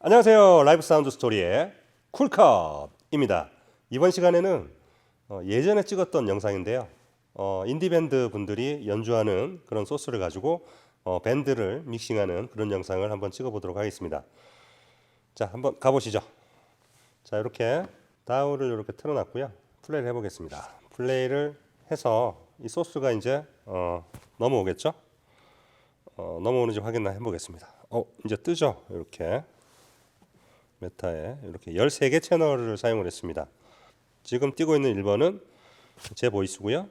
안녕하세요. 라이브 사운드 스토리의 쿨컵입니다. 이번 시간에는 예전에 찍었던 영상인데요. 인디밴드 분들이 연주하는 그런 소스를 가지고 밴드를 믹싱하는 그런 영상을 한번 찍어보도록 하겠습니다. 자, 한번 가보시죠. 자, 이렇게 다우를 이렇게 틀어놨고요. 플레이를 해보겠습니다. 플레이를 해서 이 소스가 이제 넘어오겠죠? 넘어오는지 확인 해보겠습니다. 이제 뜨죠? 이렇게 메타에 이렇게 13개 채널을 사용을 했습니다. 지금 띄고 있는 1번은 제 보이스고요.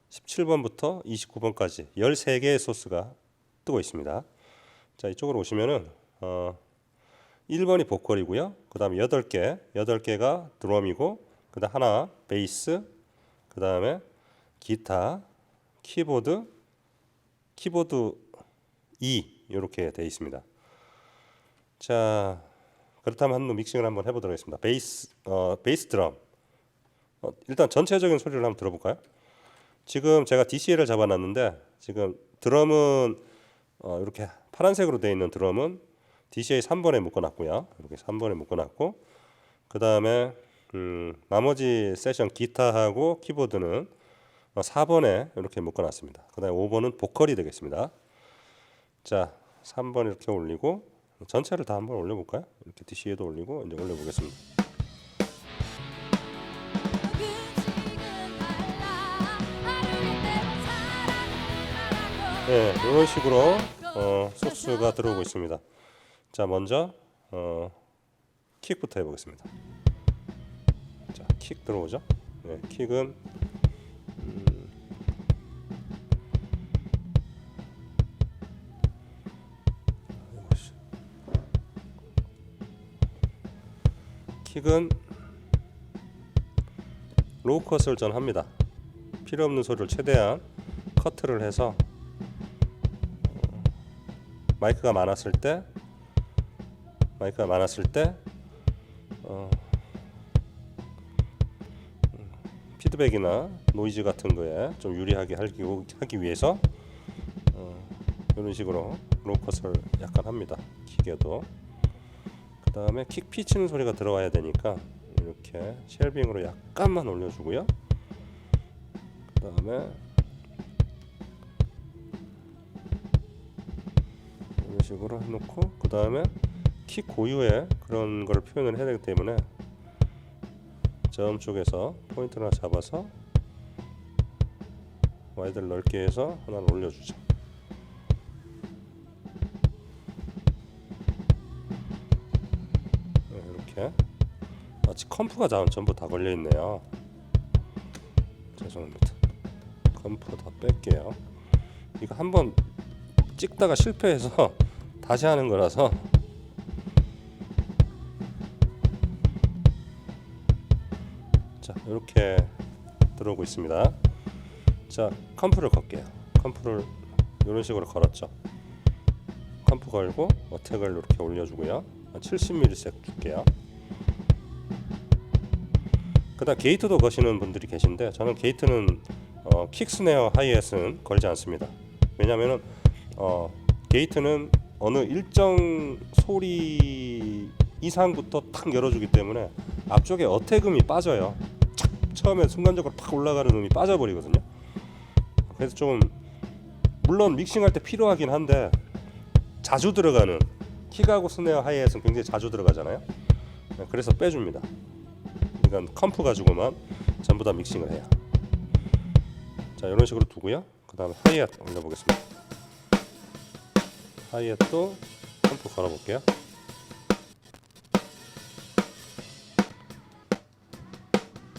17번부터 29번까지 13개의 소스가 뜨고 있습니다. 자, 이쪽으로 오시면은 1번이 보컬이고요. 그 다음에 8개가 드럼이고, 그 다음 하나 베이스, 그 다음에 기타, 키보드 2 이렇게 되어 있습니다. 자, 그렇다면 한번 믹싱을 한번 해보도록 하겠습니다. 베이스 드럼. 일단 전체적인 소리를 한번 들어볼까요? 지금 제가 DCL을 잡아놨는데, 지금 드럼은 이렇게 파란색으로 되어 있는 드럼은 DCA 3번에 묶어놨고요. 이렇게 3번에 묶어놨고, 그 다음에 나머지 세션 기타하고 키보드는 4번에 이렇게 묶어놨습니다. 그 다음에 5번은 보컬이 되겠습니다. 자, 3번 이렇게 올리고, 전체를 다 한번 올려볼까요? 이렇게 DC에도 올리고 이제 올려보겠습니다. 네, 이런 식으로 소스가 들어오고 있습니다. 자, 먼저 킥부터 해보겠습니다. 자, 킥 들어오죠? 네, 킥은 로우 컷을 전 합니다. 필요 없는 소리를 최대한 커트를 해서 마이크가 많았을 때 피드백이나 노이즈 같은 거에 좀 유리하게 하기 위해서 이런 식으로 로우 컷을 약간 합니다. 킥에도. 그 다음에 킥 피치는 소리가 들어와야 되니까 이렇게 쉘빙으로 약간만 올려주고요. 그 다음에 이런 식으로 해놓고, 그 다음에 킥 고유의 그런 걸 표현을 해야 되기 때문에 저음 쪽에서 포인트를 하나 잡아서 와이드를 넓게 해서 하나를 올려주죠. 이렇게 마치 컴프가 전부 다 걸려있네요. 죄송합니다. 컴프 다 뺄게요. 이거 한번 찍다가 실패해서 다시 하는 거라서. 자, 이렇게 들어오고 있습니다. 자, 컴프를 걸게요. 컴프를 이런 식으로 걸었죠. 컴프 걸고 어택을 이렇게 올려주고요. 70msec 줄게요. 그 다음 게이트도 거시는 분들이 계신데, 저는 게이트는 킥, 스네어, 하이햇은 걸지 않습니다. 왜냐하면 게이트는 어느 일정 소리 이상부터 탁 열어주기 때문에 앞쪽에 어택음이 빠져요. 처음에 순간적으로 팍 올라가는 음이 빠져버리거든요. 그래서 좀 물론 믹싱할 때 필요하긴 한데, 자주 들어가는 킥하고 스네어, 하이햇은 굉장히 자주 들어가잖아요. 그래서 빼줍니다. 이건 컴프 가지고만 전부 다 믹싱을 해요. 자, 이런 식으로 두고요. 그 다음에 하이햇 올려보겠습니다. 하이햇도 컴프 걸어볼게요.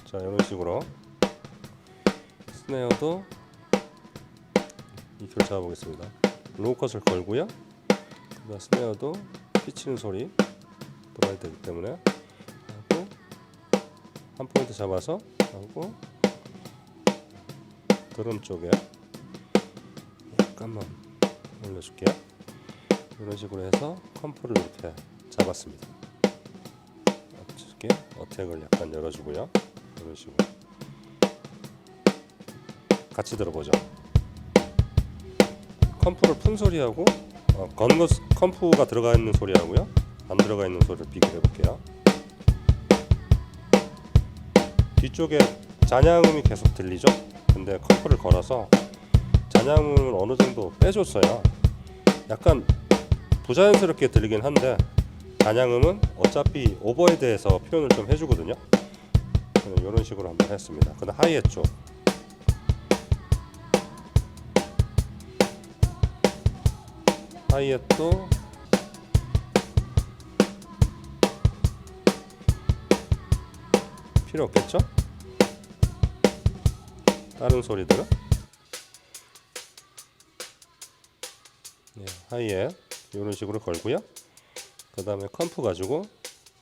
자, 이런 식으로 스네어도 EQ를 잡아보겠습니다. 로우 컷을 걸고요. 그 다음 스네어도 피치는 소리 들어야 되기 때문에 하고, 한 포인트 잡아서 하고, 드럼 쪽에 약간만 올려줄게요. 이런 식으로 해서 컴프를 이렇게 잡았습니다. 이렇게 어택을 약간 열어주고요. 이런 식으로 같이 들어보죠. 컴프를 푼 소리하고 컴프가 들어가 있는 소리하고요. 안 들어가 있는 소리를 비교해 볼게요. 뒤쪽에 잔향음이 계속 들리죠? 근데 컴프를 걸어서 잔향음을 어느 정도 빼줬어요. 약간 부자연스럽게 들리긴 한데 잔향음은 어차피 오버헤드에서 표현을 좀 해주거든요. 이런 식으로 한번 했습니다. 근데 하이햇 쪽 하이햇도 필요 없겠죠? 다른 소리들은 하이햇 이런 식으로 걸고요. 그 다음에 컴프 가지고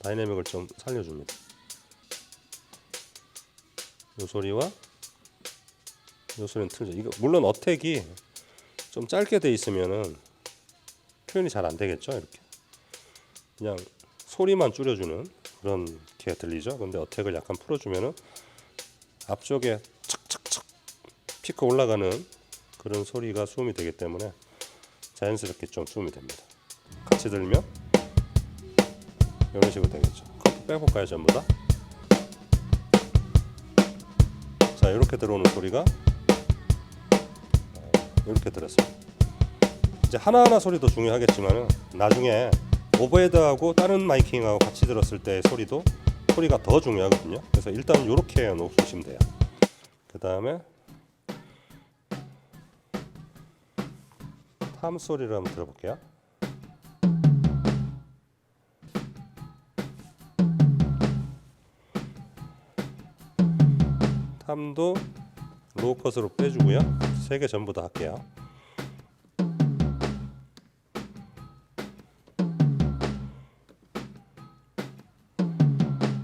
다이내믹을 좀 살려줍니다. 이 소리와 이 소리는 틀죠. 이거 물론 어택이 좀 짧게 돼 있으면은 표현이 잘 안 되겠죠. 이렇게 그냥 소리만 줄여주는 그런 게 들리죠. 근데 어택을 약간 풀어주면은 앞쪽에 척척척 피크 올라가는 그런 소리가 수음이 되기 때문에 자연스럽게 좀 수음이 됩니다. 같이 들면 이런 식으로 되겠죠. 컴프 빼볼까요, 전부 다? 자, 이렇게 들어오는 소리가 이렇게 들었습니다. 이제 하나하나 소리도 중요하겠지만은 나중에 오버헤드하고 다른 마이킹하고 같이 들었을 때 소리가 더 중요하거든요. 그래서 일단 이렇게 놓으시면 돼요. 그 다음에 탐 소리를 한번 들어볼게요. 탐도 로우 컷으로 빼주고요. 3개 전부 다 할게요.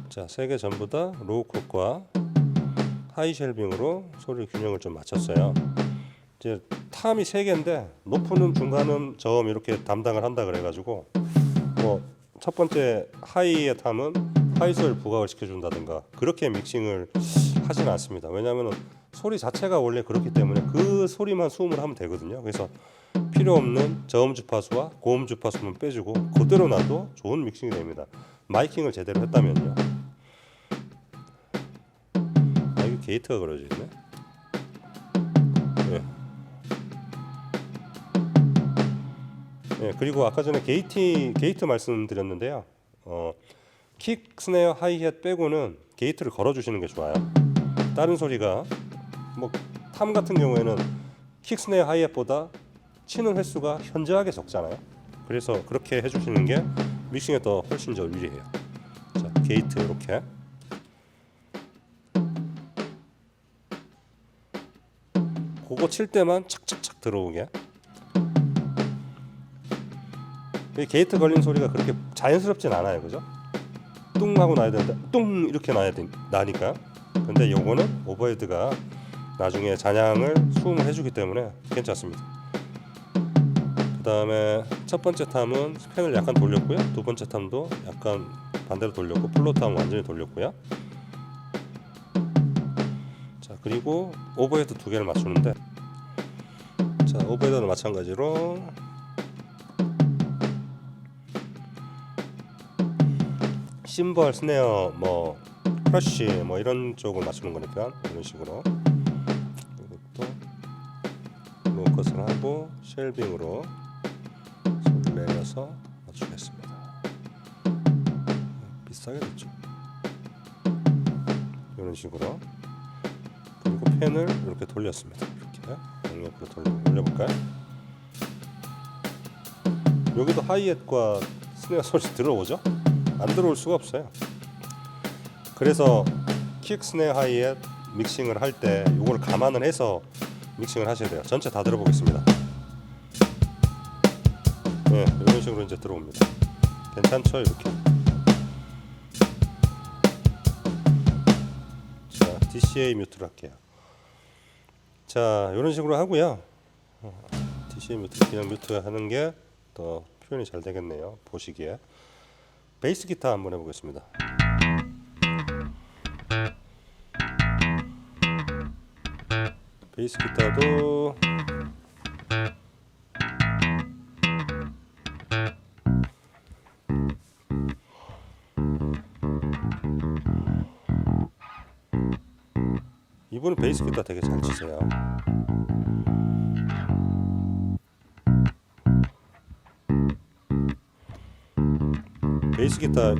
자, 3개 전부 다 로우 컷과 하이 쉘빙으로 소리 균형을 좀 맞췄어요. 이제 탐이 3개인데 높은 중간음 저음 이렇게 담당을 한다 그래가지고 뭐 첫 번째 하이의 탐은 하이소를 부각을 시켜준다든가 그렇게 믹싱을 하지는 않습니다. 왜냐하면 소리 자체가 원래 그렇기 때문에 그 소리만 수음을 하면 되거든요. 그래서 필요 없는 저음 주파수와 고음 주파수만 빼주고 그대로 놔도 좋은 믹싱이 됩니다. 마이킹을 제대로 했다면요. 아, 이거 게이트가 그려져 있네. 네, 그리고 아까 전에 게이트 말씀드렸는데요. 킥, 스네어, 하이햇 빼고는 게이트를 걸어주시는 게 좋아요. 다른 소리가 뭐 탐 같은 경우에는 킥, 스네어, 하이햇보다 치는 횟수가 현저하게 적잖아요. 그래서 그렇게 해주시는 게 믹싱에 더 훨씬 더 유리해요. 자, 게이트 이렇게 그거 칠 때만 착착착 들어오게. 게이트 걸린 소리가 그렇게 자연스럽진 않아요, 그죠? 뚱 하고 나야 되는데 뚱 이렇게 나니까. 근데 요거는 오버헤드가 나중에 잔향을 수음을 해주기 때문에 괜찮습니다. 그 다음에 첫 번째 탐은 펜을 약간 돌렸고요. 두 번째 탐도 약간 반대로 돌렸고 플로 탐 완전히 돌렸고요. 자, 그리고 오버헤드 2개를 맞추는데, 자, 오버헤드는 마찬가지로 심벌, 스네어, 뭐 크러쉬 뭐 이런 쪽을 맞추는 거니까 이런 식으로 이것도 로컷을 하고 쉘빙으로 소리를 내려서 맞추겠습니다. 비싸게 됐죠. 이런 식으로. 그리고 펜을 이렇게 돌렸습니다. 이렇게 양옆으로 올려볼까요? 여기도 하이햇과 스네어 소리 들어오죠? 안 들어올 수가 없어요. 그래서 킥, 스네어, 하이햇 믹싱을 할 때 이걸 감안을 해서 믹싱을 하셔야 돼요. 전체 다 들어보겠습니다. 네, 이런 식으로 이제 들어옵니다. 괜찮죠? 이렇게. 자, DCA 뮤트를 할게요. 자, 이런 식으로 하고요. DCA 뮤트 그냥 뮤트 하는 게 더 표현이 잘 되겠네요. 보시기에. 베이스 기타 한번 해보겠습니다. 베이스 기타도 이분은 베이스 기타 되게 잘 치세요. 베이스 기타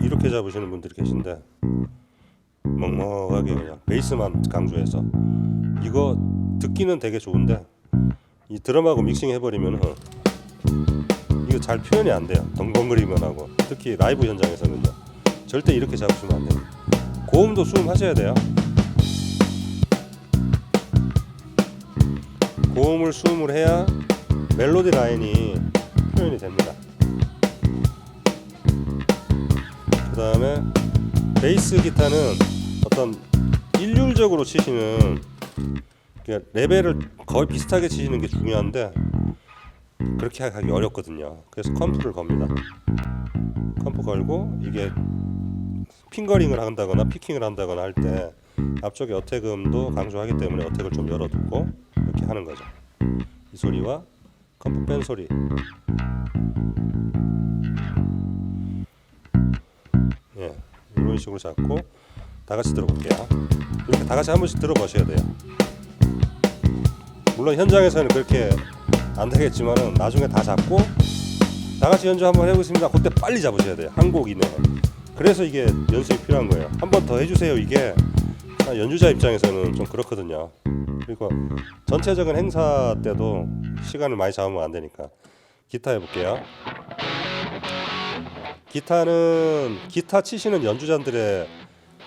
이렇게 잡으시는 분들이 계신데 먹먹하게 그냥 베이스만 강조해서 이거 듣기는 되게 좋은데 이 드럼하고 믹싱 해버리면 이거 잘 표현이 안 돼요. 덩벙거리면 하고 특히 라이브 현장에서는요. 절대 이렇게 잡으시면 안 돼요. 고음도 수음 하셔야 돼요. 고음을 수음을 해야 멜로디 라인이 표현이 됩니다. 그 다음에 베이스 기타는 어떤 일률적으로 치시는 레벨을 거의 비슷하게 치시는 게 중요한데 그렇게 하기 어렵거든요. 그래서 컴프를 겁니다. 컴프 걸고 이게 핑거링을 한다거나 피킹을 한다거나 할 때 앞쪽에 어택음도 강조하기 때문에 어택을 좀 열어두고 이렇게 하는 거죠. 이 소리와 컴프 뺀 소리. 예, 이런 식으로 잡고 다 같이 들어볼게요. 이렇게 다 같이 한 번씩 들어보셔야 돼요. 물론 현장에서는 그렇게 안 되겠지만은 나중에 다 잡고 다 같이 연주 한번 해보겠습니다. 그때 빨리 잡으셔야 돼요. 한 곡 이내에. 그래서 이게 연습이 필요한 거예요. 한 번 더 해주세요. 이게 연주자 입장에서는 좀 그렇거든요. 그리고 전체적인 행사 때도 시간을 많이 잡으면 안 되니까. 기타 해볼게요. 기타는 기타 치시는 연주자들의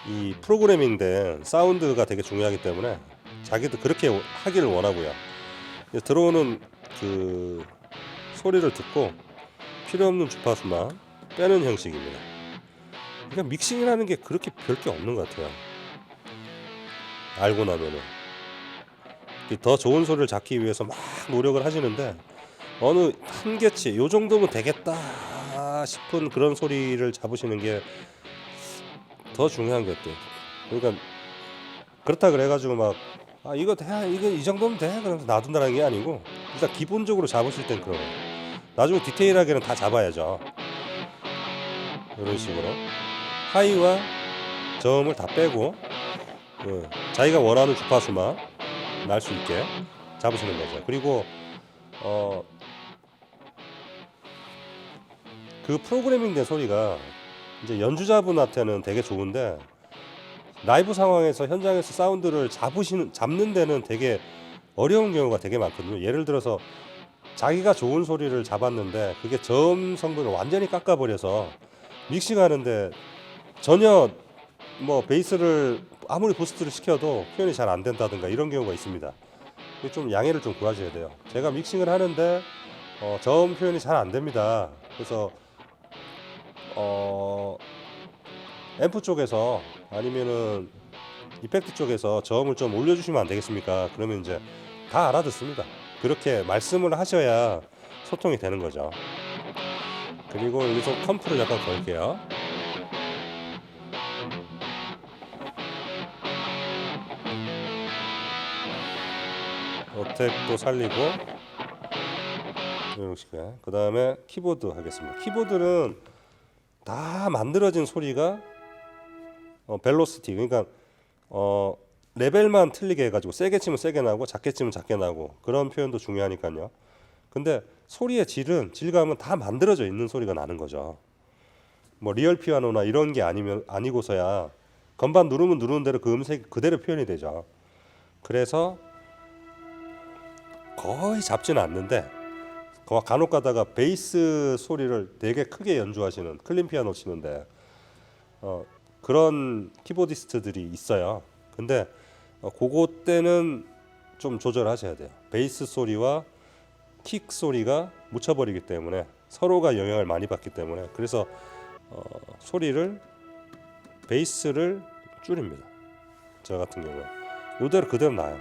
이 프로그래밍된 사운드가 되게 중요하기 때문에 자기도 그렇게 하기를 원하고요. 들어오는 그 소리를 듣고 필요 없는 주파수만 빼는 형식입니다. 그러니까 믹싱이라는 게 그렇게 별게 없는 것 같아요. 알고 나면은 더 좋은 소리를 잡기 위해서 막 노력을 하시는데 어느 한계치 요 정도면 되겠다 싶은 그런 소리를 잡으시는 게 더 중요한 것 같아요. 그러니까 그렇다 그래가지고 막 이거 돼, 이거 이 정도면 돼, 그러면서 놔둔다는 게 아니고 일단 기본적으로 잡으실 땐 그런 거예요. 나중에 디테일하게는 다 잡아야죠. 이런 식으로 하이와 저음을 다 빼고 자기가 원하는 주파수만 날 수 있게 잡으시는 거죠. 그리고 그 프로그래밍된 소리가 이제 연주자분한테는 되게 좋은데 라이브 상황에서 현장에서 사운드를 잡는 데는 되게 어려운 경우가 되게 많거든요. 예를 들어서 자기가 좋은 소리를 잡았는데 그게 저음 성분을 완전히 깎아버려서 믹싱하는데 전혀 뭐 베이스를 아무리 부스트를 시켜도 표현이 잘 안 된다든가 이런 경우가 있습니다. 좀 양해를 좀 구하셔야 돼요. 제가 믹싱을 하는데 저음 표현이 잘 안 됩니다. 그래서 앰프 쪽에서 아니면은 이펙트 쪽에서 저음을 좀 올려주시면 안 되겠습니까? 그러면 이제 다 알아듣습니다. 그렇게 말씀을 하셔야 소통이 되는 거죠. 그리고 여기서 컴프를 약간 걸게요. 어택도 살리고 이런 식으로. 그 다음에 키보드 하겠습니다. 키보드는 다 만들어진 소리가 벨로시티, 그러니까 레벨만 틀리게 해가지고 세게 치면 세게 나고 작게 치면 작게 나고 그런 표현도 중요하니까요. 근데 소리의 질감은 다 만들어져 있는 소리가 나는 거죠. 뭐 리얼 피아노나 이런 게 아니고서야 건반 누르면 누르는 대로 그 음색이 그대로 표현이 되죠. 그래서 거의 잡지는 않는데 간혹 가다가 베이스 소리를 되게 크게 연주하시는 클린 피아노 치는데 그런 키보디스트들이 있어요. 근데 그거 때는 좀 조절하셔야 돼요. 베이스 소리와 킥 소리가 묻혀버리기 때문에 서로가 영향을 많이 받기 때문에 그래서 베이스를 줄입니다. 저 같은 경우에 이대로 그대로 나요.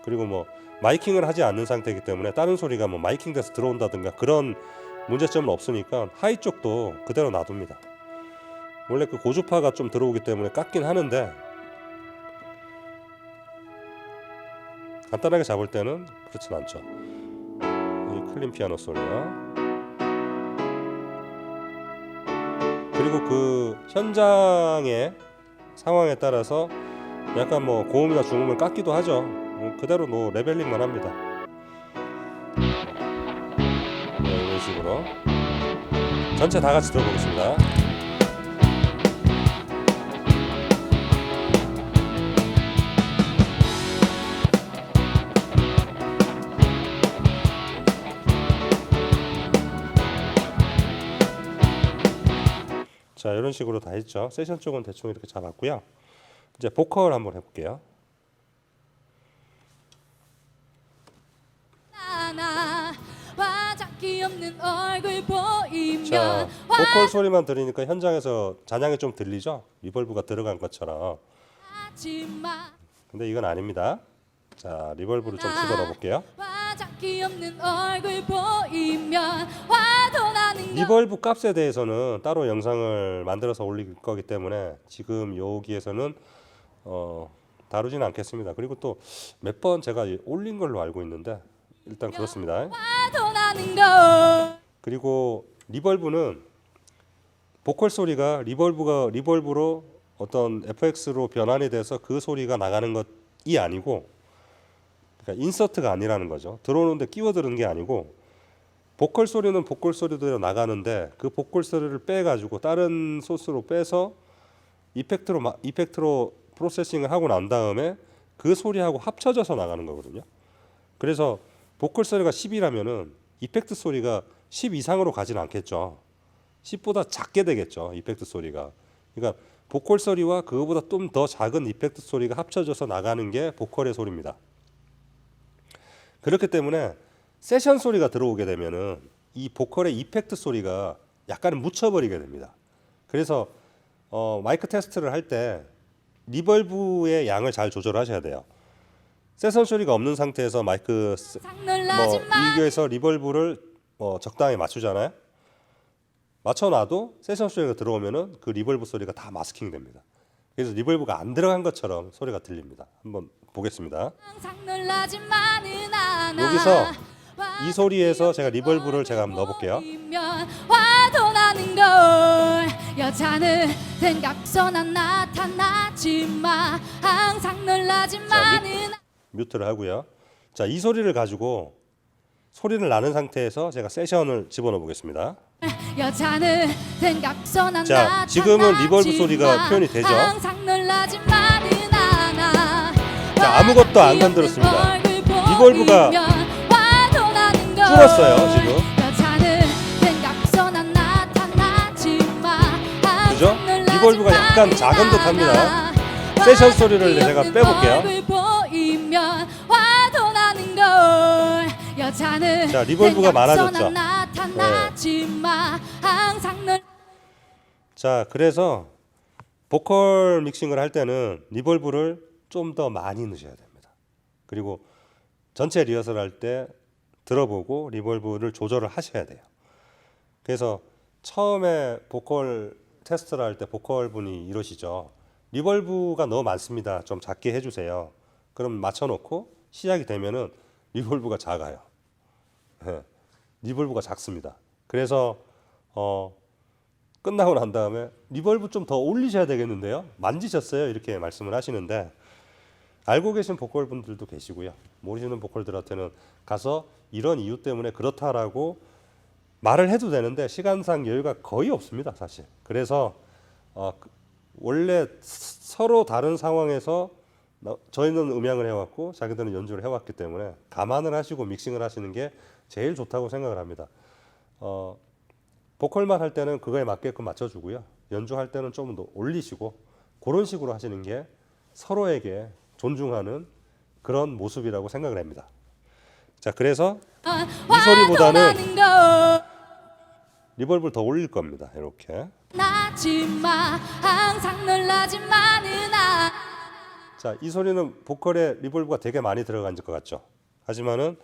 그리고 뭐 마이킹을 하지 않는 상태이기 때문에 다른 소리가 뭐 마이킹 돼서 들어온다든가 그런 문제점은 없으니까 하이 쪽도 그대로 놔둡니다. 원래 그 고주파가 좀 들어오기 때문에 깎긴 하는데 간단하게 잡을 때는 그렇진 않죠. 이 클린 피아노 소리요. 그리고 그 현장의 상황에 따라서 약간 뭐 고음이나 중음을 깎기도 하죠. 그대로 뭐 레벨링만 합니다. 네, 이런 식으로 전체 다 같이 들어보겠습니다. 자, 이런 식으로 다 했죠. 세션 쪽은 대충 이렇게 잡았고요. 이제 보컬 한번 해볼게요. 없는 얼굴 보이면 자, 보컬 소리만 들으니까 현장에서 잔향이 좀 들리죠? 리벌브가 들어간 것처럼. 하지마 근데 이건 아닙니다. 자, 리벌브를 좀 집어넣어 볼게요. 화장기 없는 얼굴 보이면 화도 나는 거 리벌브 값에 대해서는 따로 영상을 만들어서 올릴 거기 때문에 지금 여기에서는 다루지는 않겠습니다. 그리고 또 몇 번 제가 올린 걸로 알고 있는데 일단 그렇습니다. 화도 나는 거 그리고 리벌브는 보컬 소리가 리벌브로 어떤 FX로 변환이 돼서 그 소리가 나가는 것이 아니고, 그러니까 인서트가 아니라는 거죠. 들어오는데 끼워 들은 게 아니고, 보컬 소리는 보컬 소리대로 나가는데 그 보컬 소리를 빼 가지고 다른 소스로 빼서 이펙트로 프로세싱을 하고 난 다음에 그 소리하고 합쳐져서 나가는 거거든요. 그래서 보컬 소리가 10이라면은 이펙트 소리가 10 이상으로 가진 않겠죠. 10보다 작게 되겠죠, 이펙트 소리가. 그러니까 보컬 소리와 그거보다 좀 더 작은 이펙트 소리가 합쳐져서 나가는 게 보컬의 소리입니다. 그렇기 때문에 세션 소리가 들어오게 되면은 이 보컬의 이펙트 소리가 약간 묻혀버리게 됩니다. 그래서 마이크 테스트를 할 때 리벌브의 양을 잘 조절하셔야 돼요. 세션 소리가 없는 상태에서 마이크 이교에서 리벌브를 적당히 맞추잖아요. 맞춰놔도 세션 소리가 들어오면은 그 리벌브 소리가 다 마스킹 됩니다. 그래서 리벌브가 안 들어간 것처럼 소리가 들립니다. 한번 보겠습니다. 여기서 이 소리에서 제가 리벌브를 제가 한번 넣어볼게요. 화도 나는 걸 여자는 생각서나 나타나지마 항상 놀라지마는 뮤트를 하고요. 자, 이 소리를 가지고 소리를 나는 상태에서 제가 세션을 집어넣어 보겠습니다. 여자는 생각서나 자, 지금은 리벌브 소리가 표현이 되죠. 항상 놀라지마는 않아 자, 아무것도 안 건드렸습니다. 리벌브가 줄었어요, 지금. 그죠? 리벌브가 약간 작은 듯 합니다. 세션 소리를 제가 빼볼게요. 자, 리벌브가 많아졌죠. 네. 자, 그래서 보컬 믹싱을 할 때는 리벌브를 좀 더 많이 넣으셔야 됩니다. 그리고 전체 리허설 할 때 들어보고 리벌브를 조절을 하셔야 돼요. 그래서 처음에 보컬 테스트를 할 때 보컬 분이 이러시죠. 리벌브가 너무 많습니다. 좀 작게 해주세요. 그럼 맞춰놓고 시작이 되면은 리벌브가 작아요. 네. 리벌브가 작습니다. 그래서 끝나고 난 다음에 리벌브 좀 더 올리셔야 되겠는데요. 만지셨어요? 이렇게 말씀을 하시는데 알고 계신 보컬 분들도 계시고요. 모르시는 보컬들한테는 가서 이런 이유 때문에 그렇다라고 말을 해도 되는데 시간상 여유가 거의 없습니다, 사실. 그래서 원래 서로 다른 상황에서 저희는 음향을 해왔고 자기들은 연주를 해왔기 때문에 감안을 하시고 믹싱을 하시는 게 제일 좋다고 생각을 합니다. 보컬만 할 때는 그거에 맞게끔 맞춰주고요. 연주할 때는 좀 더 올리시고 그런 식으로 하시는 게 서로에게 존중하는 그런 모습이라고 생각을 합니다. 자, 그래서 이 소리보다는 리벌브를 더 올릴 겁니다. 이렇게. 자, 이 소리는 보컬에 리벌브가 되게 많이 들어간 것 같죠. 하지만은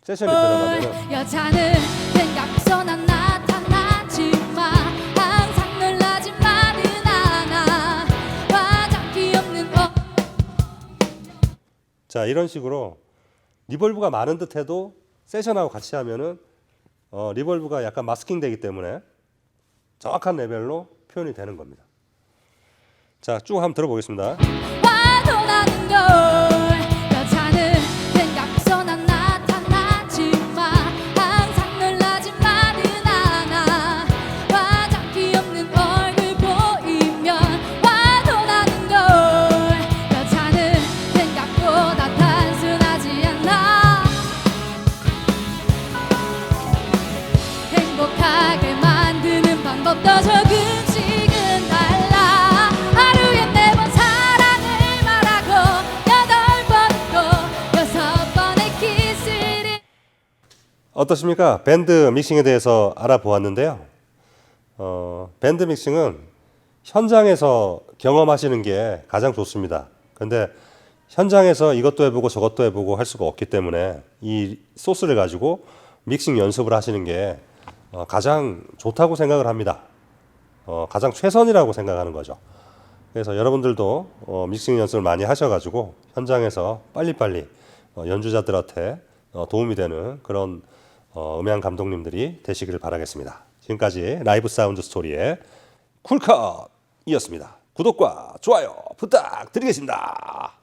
세션이 들어가면은 여자는 생각서나 나타나지마 항상 놀라지마는 않아 화장기 없는 자, 이런 식으로 리벌브가 많은 듯해도 세션하고 같이 하면은 리벌브가 약간 마스킹 되기 때문에 정확한 레벨로 표현이 되는 겁니다. 자, 쭉 한번 들어보겠습니다. 화도 여자는 생각서 난 나타나지만 항상 놀라지만은 않아. 화장기 없는 얼굴 보이면 화도 나는 걸. 여자는 생각보다 단순하지 않아. 행복하게 만드는 방법도 조금씩은 달라. 하루에 4번 사랑을 말하고 8번 또 6번의 키스를. 어떠십니까? 밴드 믹싱에 대해서 알아보았는데요. 밴드 믹싱은 현장에서 경험하시는 게 가장 좋습니다. 근데 현장에서 이것도 해보고 저것도 해보고 할 수가 없기 때문에 이 소스를 가지고 믹싱 연습을 하시는 게 가장 좋다고 생각을 합니다. 가장 최선이라고 생각하는 거죠. 그래서 여러분들도 믹싱 연습을 많이 하셔가지고 현장에서 빨리빨리 연주자들한테 도움이 되는 그런 음향 감독님들이 되시기를 바라겠습니다. 지금까지 라이브 사운드 스토리의 쿨컷이었습니다. 구독과 좋아요 부탁드리겠습니다.